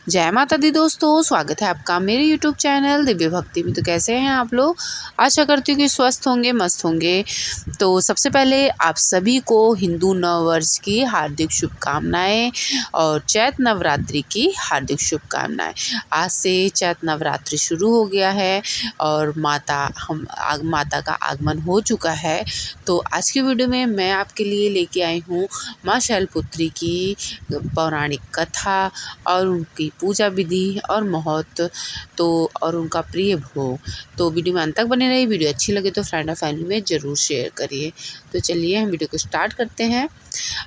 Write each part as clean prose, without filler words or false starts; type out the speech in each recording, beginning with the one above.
जय माता दी दोस्तों, स्वागत है आपका मेरे यूट्यूब चैनल दिव्य भक्ति में। तो कैसे हैं आप लोग? आशा करती हूँ कि स्वस्थ होंगे, मस्त होंगे। तो सबसे पहले आप सभी को हिंदू नववर्ष की हार्दिक शुभकामनाएं और चैत्र नवरात्रि की हार्दिक शुभकामनाएं। आज से चैत्र नवरात्रि शुरू हो गया है और माता का आगमन हो चुका है। तो आज की वीडियो में मैं आपके लिए लेके आई हूँ माँ शैलपुत्री की पौराणिक कथा और उनकी पूजा विधि और महत्व और उनका प्रिय भोग। तो वीडियो में अंत तक बने रहिए। वीडियो अच्छी लगे तो फ्रेंड और फैमिली में ज़रूर शेयर करिए। तो चलिए हम वीडियो को स्टार्ट करते हैं।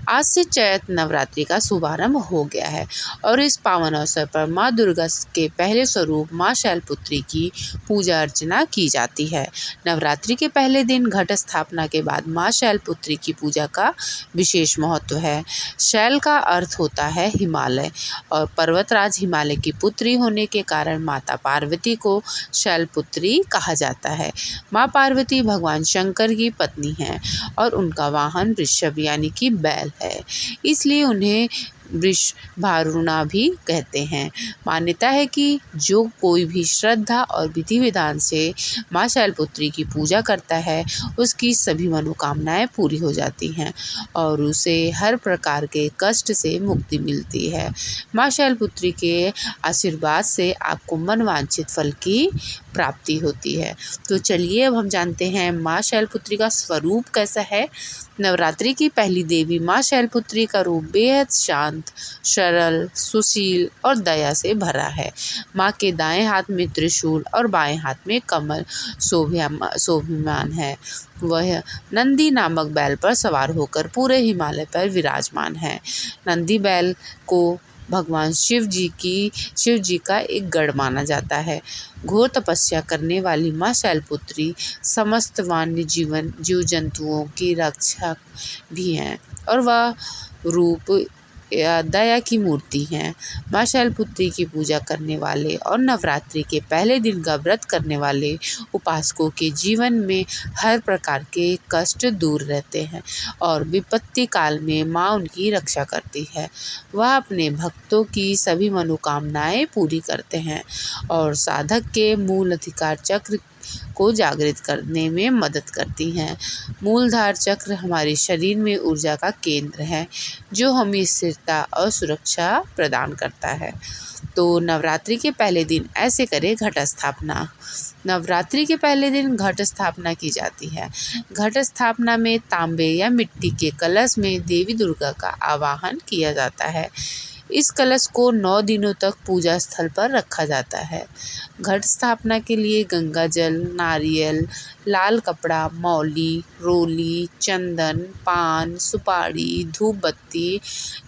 आज से चैत्र नवरात्रि का शुभारंभ हो गया है और इस पावन अवसर पर माँ दुर्गा के पहले स्वरूप माँ शैलपुत्री की पूजा अर्चना की जाती है। नवरात्रि के पहले दिन घट स्थापना के बाद माँ शैलपुत्री की पूजा का विशेष महत्व है। शैल का अर्थ होता है हिमालय और पर्वतराज हिमालय की पुत्री होने के कारण माता पार्वती को शैलपुत्री कहा जाता है। माँ पार्वती भगवान शंकर की पत्नी हैं और उनका वाहन वृषभ यानी कि बैल है, इसलिए उन्हें वृषभारूढ़ा भी कहते हैं। मान्यता है कि जो कोई भी श्रद्धा और विधि विधान से माँ शैलपुत्री की पूजा करता है उसकी सभी मनोकामनाएं पूरी हो जाती हैं और उसे हर प्रकार के कष्ट से मुक्ति मिलती है। माँ शैलपुत्री के आशीर्वाद से आपको मनवांछित फल की प्राप्ति होती है। तो चलिए अब हम जानते हैं माँ शैलपुत्री का स्वरूप कैसा है। नवरात्रि की पहली देवी माँ शैलपुत्री का रूप बेहद शांत, सरल, सुशील और दया से भरा है। माँ के दाएं हाथ में त्रिशूल और बाएं हाथ में कमल शोभिमान है। वह नंदी नामक बैल पर सवार होकर पूरे हिमालय पर विराजमान है। नंदी बैल को भगवान शिव जी का एक गढ़ माना जाता है। घोर तपस्या करने वाली माँ शैलपुत्री समस्त वन्य जीव जंतुओं की रक्षक भी हैं और वह रूप दया की मूर्ति हैं। माँ शैलपुत्री की पूजा करने वाले और नवरात्रि के पहले दिन का व्रत करने वाले उपासकों के जीवन में हर प्रकार के कष्ट दूर रहते हैं और विपत्ति काल में माँ उनकी रक्षा करती है। वह अपने भक्तों की सभी मनोकामनाएं पूरी करते हैं और साधक के मूल अधिकार चक्र को जागृत करने में मदद करती हैं। मूलधार चक्र हमारे शरीर में ऊर्जा का केंद्र है जो हमें स्थिरता और सुरक्षा प्रदान करता है। तो नवरात्रि के पहले दिन ऐसे करें घट स्थापना। नवरात्रि के पहले दिन घट स्थापना की जाती है। घट स्थापना में तांबे या मिट्टी के कलश में देवी दुर्गा का आवाहन किया जाता है। इस कलश को 9 दिनों तक पूजा स्थल पर रखा जाता है। घट स्थापना के लिए गंगा जल, नारियल, लाल कपड़ा, मौली, रोली, चंदन, पान, सुपारी, धूप बत्ती,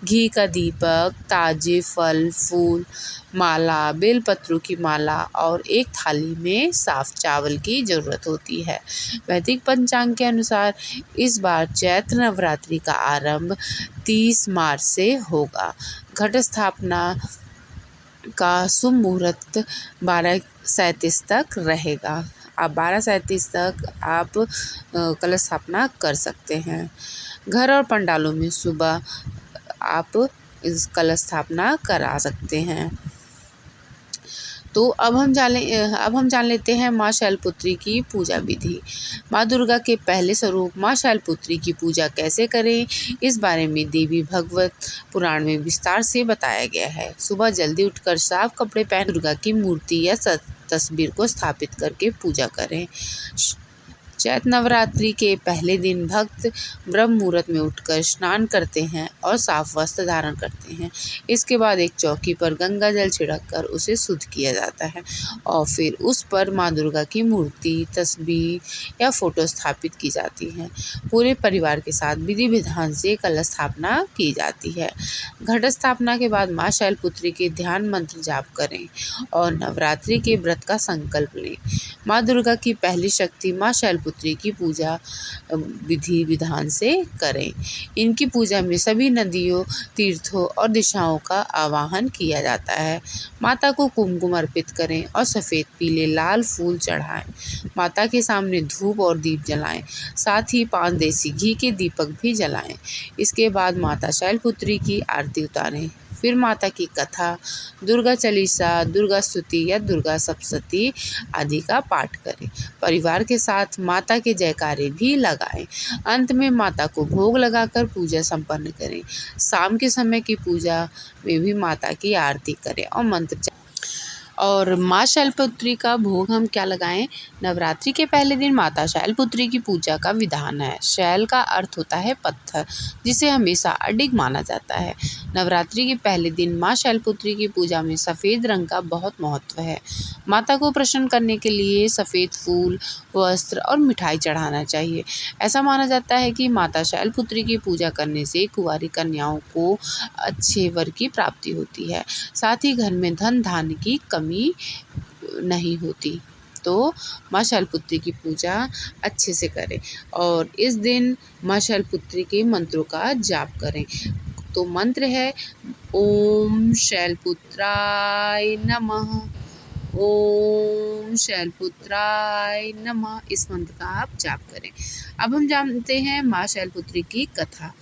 घी का दीपक, ताजे फल फूल, माला, बेलपत्रों की माला और एक थाली में साफ चावल की जरूरत होती है। वैदिक पंचांग के अनुसार इस बार चैत्र नवरात्रि का आरंभ 30 मार्च से होगा। घट स्थापना का शुभ मुहूर्त 12:37 तक रहेगा। आप 12:37 तक आप कलश स्थापना कर सकते हैं। घर और पंडालों में सुबह आप इस कलश स्थापना करा सकते हैं। तो अब हम जान लेते हैं माँ शैलपुत्री की पूजा विधि। माँ दुर्गा के पहले स्वरूप माँ शैलपुत्री की पूजा कैसे करें, इस बारे में देवी भागवत पुराण में विस्तार से बताया गया है। सुबह जल्दी उठकर साफ कपड़े पहन दुर्गा की मूर्ति या तस्वीर को स्थापित करके पूजा करें। चैत्र नवरात्रि के पहले दिन भक्त ब्रह्म मुहूर्त में उठकर स्नान करते हैं और साफ वस्त्र धारण करते हैं। इसके बाद एक चौकी पर गंगा जल छिड़क कर उसे शुद्ध किया जाता है और फिर उस पर माँ दुर्गा की मूर्ति, तस्वीर या फोटो स्थापित की जाती है। पूरे परिवार के साथ विधि विधान से कलश स्थापना की जाती है। घट स्थापना के बाद माँ शैलपुत्री के ध्यान मंत्र जाप करें और नवरात्रि के व्रत का संकल्प लें। माँ दुर्गा की पहली शक्ति माँ शैलपुत्री की पूजा विधि विधान से करें। इनकी पूजा में सभी नदियों, तीर्थों और दिशाओं का आवाहन किया जाता है। माता को कुमकुम अर्पित करें और सफ़ेद, पीले, लाल फूल चढ़ाएं। माता के सामने धूप और दीप जलाएं, साथ ही 5 देसी घी के दीपक भी जलाएं। इसके बाद माता शैलपुत्री की आरती उतारें। फिर माता की कथा, दुर्गा चालीसा, दुर्गा स्तुति या दुर्गा सप्तशती आदि का पाठ करें। परिवार के साथ माता के जयकारे भी लगाएं। अंत में माता को भोग लगाकर पूजा संपन्न करें। शाम के समय की पूजा में भी माता की आरती करें और मंत्र। और माँ शैलपुत्री का भोग हम क्या लगाएं? नवरात्रि के पहले दिन माता शैलपुत्री की पूजा का विधान है। शैल का अर्थ होता है पत्थर, जिसे हमेशा अडिग माना जाता है। नवरात्रि के पहले दिन माँ शैलपुत्री की पूजा में सफ़ेद रंग का बहुत महत्व है। माता को प्रसन्न करने के लिए सफ़ेद फूल, वस्त्र और मिठाई चढ़ाना चाहिए। ऐसा माना जाता है कि माता शैलपुत्री की पूजा करने से कुंवारी कन्याओं को अच्छे वर की प्राप्ति होती है। साथ ही घर में धन धान्य की कमी नहीं होती। तो माँ शैलपुत्री की पूजा अच्छे से करें और इस दिन माँ शैलपुत्री के मंत्रों का जाप करें। तो मंत्र है ओम शैलपुत्राय नमः, ओम शैलपुत्राय नमः। इस मंत्र का आप जाप करें। अब हम जानते हैं माँ शैलपुत्री की कथा।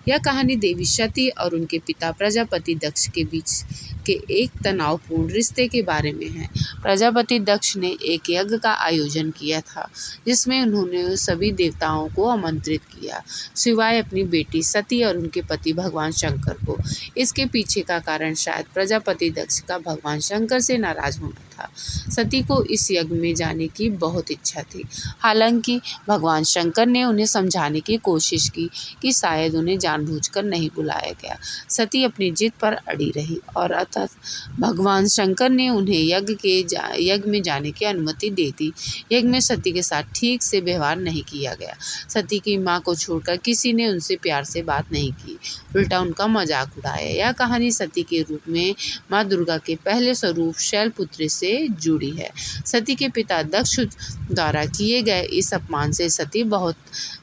यह कहानी देवी सती और उनके पिता प्रजापति दक्ष के बीच के एक तनावपूर्ण रिश्ते के बारे में है। प्रजापति दक्ष ने एक यज्ञ का आयोजन किया था, जिसमें उन्होंने सभी देवताओं को आमंत्रित किया, सिवाय अपनी बेटी सती और उनके पति भगवान शंकर को। इसके पीछे का कारण शायद प्रजापति दक्ष का भगवान शंकर से नाराज होना था। सती को इस यज्ञ में जाने की बहुत इच्छा थी। हालांकि भगवान शंकर ने उन्हें समझाने की कोशिश की कि शायद उन्हें जानबूझकर नहीं बुलाया गया। सती अपनी जिद पर अड़ी रही और अतः भगवान शंकर ने उन्हें यज्ञ में जाने की अनुमति दे दी। यज्ञ में सती के साथ ठीक से व्यवहार नहीं किया गया। सती की माँ को छोड़कर किसी ने उनसे प्यार से बात नहीं की, उल्टा उनका मजाक उड़ाया। यह कहानी सती के रूप में माँ दुर्गा के पहले स्वरूप शैलपुत्री से जुड़ी है। सती के पिता दक्ष द्वारा किए गए इस अपमान से सती बहुत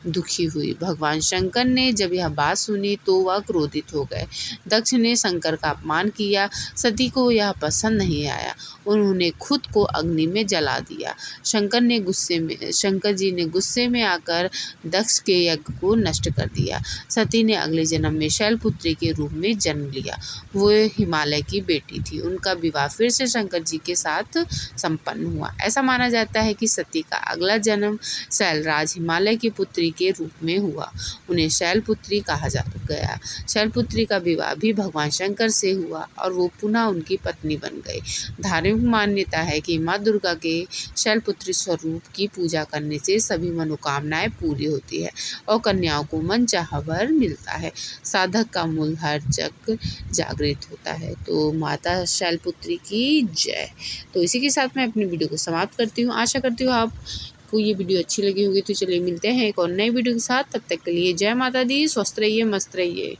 दुखी हुई। भगवान शंकर ने जब यह बात सुनी तो वह क्रोधित हो गए। दक्ष ने शंकर का अपमान किया। सती को यह पसंद नहीं आया। उन्होंने खुद को अग्नि में जला दिया। शंकर जी ने गुस्से में आकर दक्ष के यज्ञ को नष्ट कर दिया। सती ने अगले जन्म में शैलपुत्री के रूप में जन्म लिया। वो हिमालय की बेटी थी। उनका विवाह फिर से शंकर जी के साथ संपन्न हुआ। ऐसा माना जाता है कि सती का अगला जन्म शैलराज हिमालय की पुत्री के रूप में हुआ। उन्हें शैलपुत्री कहा गया। शैलपुत्री का विवाह भी भगवान शंकर से हुआ और वो पुनः उनकी पत्नी बन गई। धार्मिक मान्यता है कि माँ दुर्गा के शैलपुत्री स्वरूप की पूजा करने से सभी मनोकामनाएं पूरी होती है और कन्याओं को मनचाहा वर मिलता है। साधक का मूल हर जग जागृत होता है। तो माता शैलपुत्री की जय। तो इसी के साथ मैं अपनी वीडियो को समाप्त करती हूँ। आशा करती हूँ आपको ये वीडियो अच्छी लगी होगी। तो चलिए मिलते हैं एक और नई वीडियो के साथ। तब तक के लिए जय माता दी। स्वस्थ रहिए, मस्त रहिए।